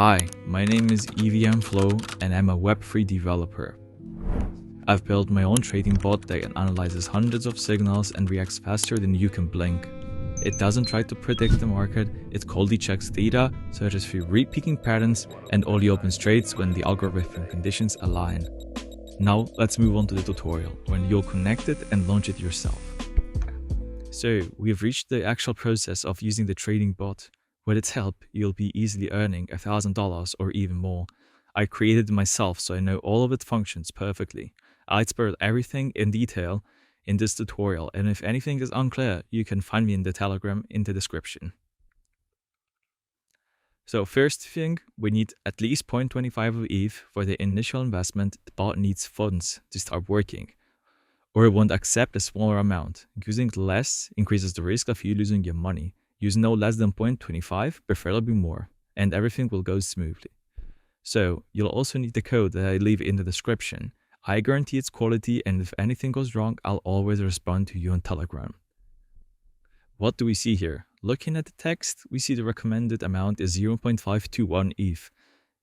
Hi, my name is EVM Flow and I'm a Web3 developer. I've built my own trading bot that analyzes hundreds of signals and reacts faster than you can blink. It doesn't try to predict the market, it coldly checks data, searches for repeating patterns, and only opens trades when the algorithmic conditions align. Now let's move on to the tutorial, when you'll connect it and launch it yourself. So we've reached the actual process of using the trading bot. With its help, you'll be easily earning $1,000 or even more. I created it myself, so I know all of its functions perfectly. I explained everything in detail in this tutorial, and if anything is unclear, you can find me in the Telegram in the description. So first thing, we need at least 0.25 of ETH for the initial investment. The bot needs funds to start working, or it won't accept a smaller amount. Using less increases the risk of you losing your money. Use no less than 0.25, preferably more, and everything will go smoothly. So you'll also need the code that I leave in the description. I guarantee its quality, and if anything goes wrong, I'll always respond to you on Telegram. What do we see here? Looking at the text, we see the recommended amount is 0.521 ETH.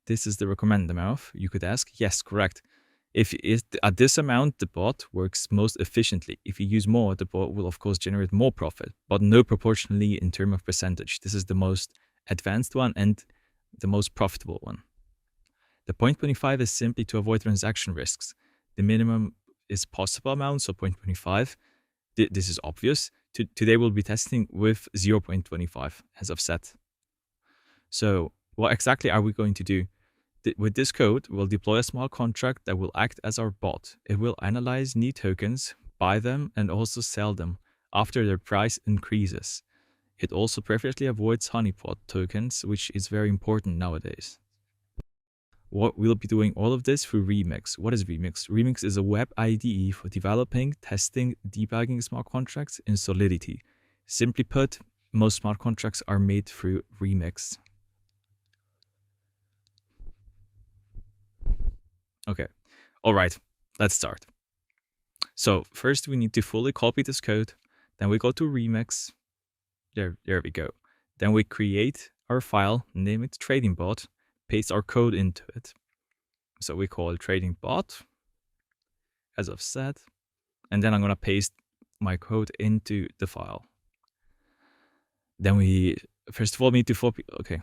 This is the recommended amount. You could ask, yes, correct. If it's at this amount, the bot works most efficiently. If you use more, the bot will of course generate more profit, but no proportionally in terms of percentage. This is the most advanced one and the most profitable one. The 0.25 is simply to avoid transaction risks. The minimum is possible amount, so 0.25. This is obvious. Today we'll be testing with 0.25 as I've said. So what exactly are we going to do? With this code, we'll deploy a small contract that will act as our bot. It will analyze new tokens, buy them, and also sell them after their price increases. It also perfectly avoids honeypot tokens, which is very important nowadays. We'll be doing all of this through Remix. What is Remix? Remix is a web IDE for developing, testing, debugging smart contracts in Solidity. Simply put, most smart contracts are made through Remix. Okay, all right, let's start. So first we need to fully copy this code. Then we go to Remix. There we go. Then we create our file, name it trading bot, paste our code into it. So we call it trading bot, as I've said. And then I'm gonna paste my code into the file. Then we, first of all, need to copy, okay,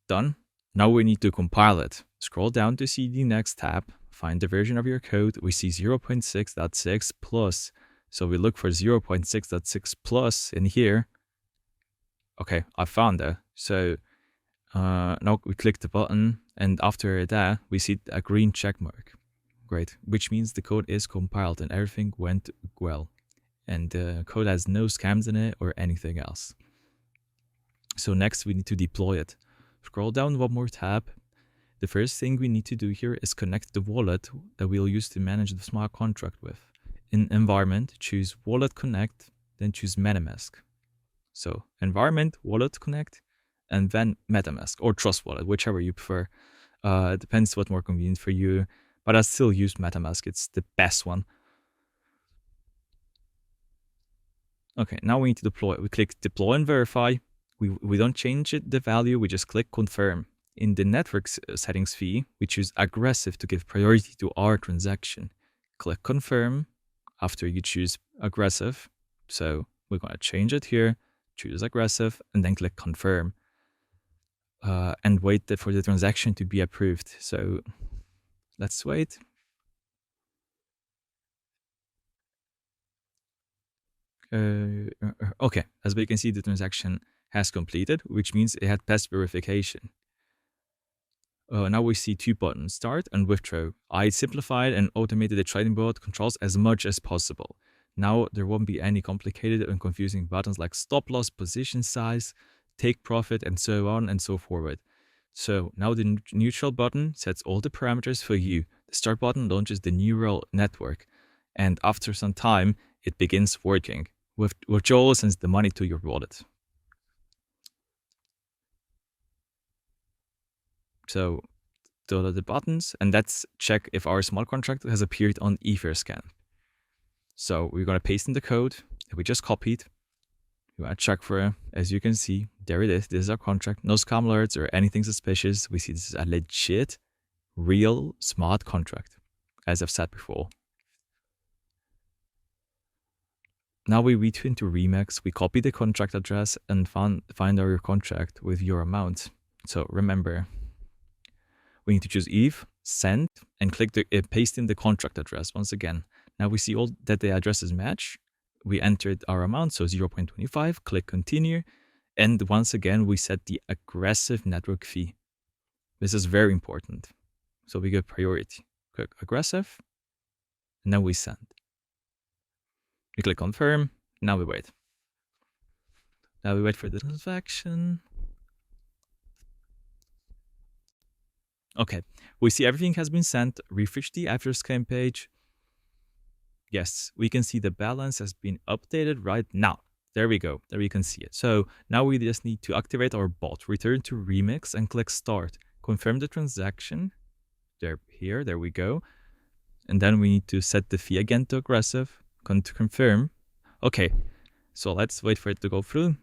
done. Now we need to compile it. Scroll down to see the next tab, find the version of your code. We see 0.6.6 plus. So we look for 0.6.6 plus in here. Okay, I found that. So now we click the button, and after that, we see a green check mark. Great, which means the code is compiled and everything went well. And the code has no scams in it or anything else. So next we need to deploy it. Scroll down one more tab. The first thing we need to do here is connect the wallet that we'll use to manage the smart contract with. In environment, choose wallet connect, then choose MetaMask. So environment, wallet connect, and then MetaMask or Trust Wallet, whichever you prefer. It depends what's more convenient for you, but I still use MetaMask. It's the best one. Okay, now we need to deploy. We click deploy and verify. We don't change the value, we just click confirm. In the network settings fee, we choose aggressive to give priority to our transaction. Click confirm after you choose aggressive. So we're going to change it here, choose aggressive, and then click confirm. And wait for the transaction to be approved. So let's wait. Okay, as we can see, the transaction has completed, which means it had passed verification. Now we see two buttons, start and withdraw. I simplified and automated the trading bot controls as much as possible. Now there won't be any complicated and confusing buttons like stop loss, position size, take profit, and so on and so forward. So now the neutral button sets all the parameters for you. The start button launches the neural network, and after some time, it begins working. Withdrawal sends the money to your wallet. So those are the buttons, and let's check if our smart contract has appeared on Etherscan. So we're going to paste in the code that we just copied. You want to check for, as you can see, there it is. This is our contract. No scam alerts or anything suspicious. We see this is a legit, real, smart contract, as I've said before. Now we reach into Remix, we copy the contract address and find our contract with your amount. So remember, we need to choose Eve, send, and click the paste in the contract address once again. Now we see all that the addresses match. We entered our amount, so 0.25, click continue. And once again, we set the aggressive network fee. This is very important. So we get priority. Click aggressive, and then we send. We click confirm, now we wait. Now we wait for the transaction. Okay, we see everything has been sent. Refresh the after scan page. Yes, we can see the balance has been updated right now. There we go, there we can see it. So now we just need to activate our bot, return to Remix and click start. Confirm the transaction. There we go. And then we need to set the fee again to aggressive, to confirm. Okay, so let's wait for it to go through.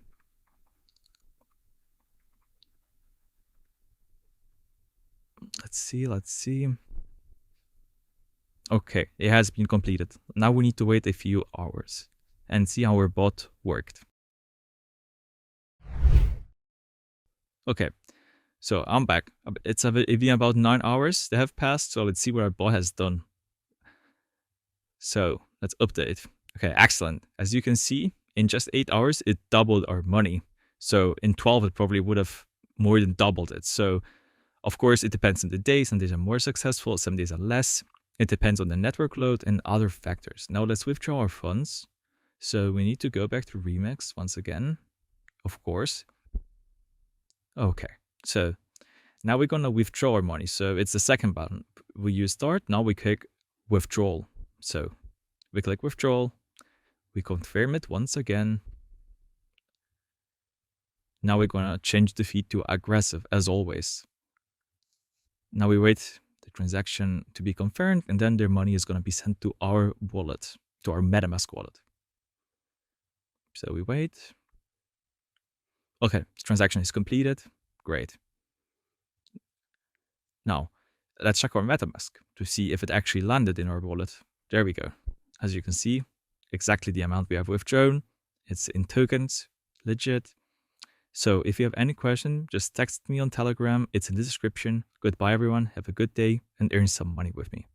Let's see. Okay, it has been completed. Now we need to wait a few hours and see how our bot worked. Okay, so I'm back. It's been about 9 hours that have passed, so let's see what our bot has done. So let's update. Okay, excellent. As you can see, in just 8 hours, it doubled our money. So in 12, it probably would have more than doubled it. So of course, it depends on the day. Some days are more successful, some days are less. It depends on the network load and other factors. Now let's withdraw our funds. So we need to go back to Remix once again, of course. Okay, so now we're gonna withdraw our money. So it's the second button. We use start, now we click withdrawal. So we click withdrawal, we confirm it once again. Now we're gonna change the fee to aggressive as always. Now we wait the transaction to be confirmed, and then their money is going to be sent to our wallet, to our MetaMask wallet. So we wait. Okay, the transaction is completed. Great. Now, let's check our MetaMask to see if it actually landed in our wallet. There we go. As you can see, exactly the amount we have withdrawn. It's in tokens, legit. So if you have any question, just text me on Telegram. It's in the description. Goodbye, everyone. Have a good day and earn some money with me.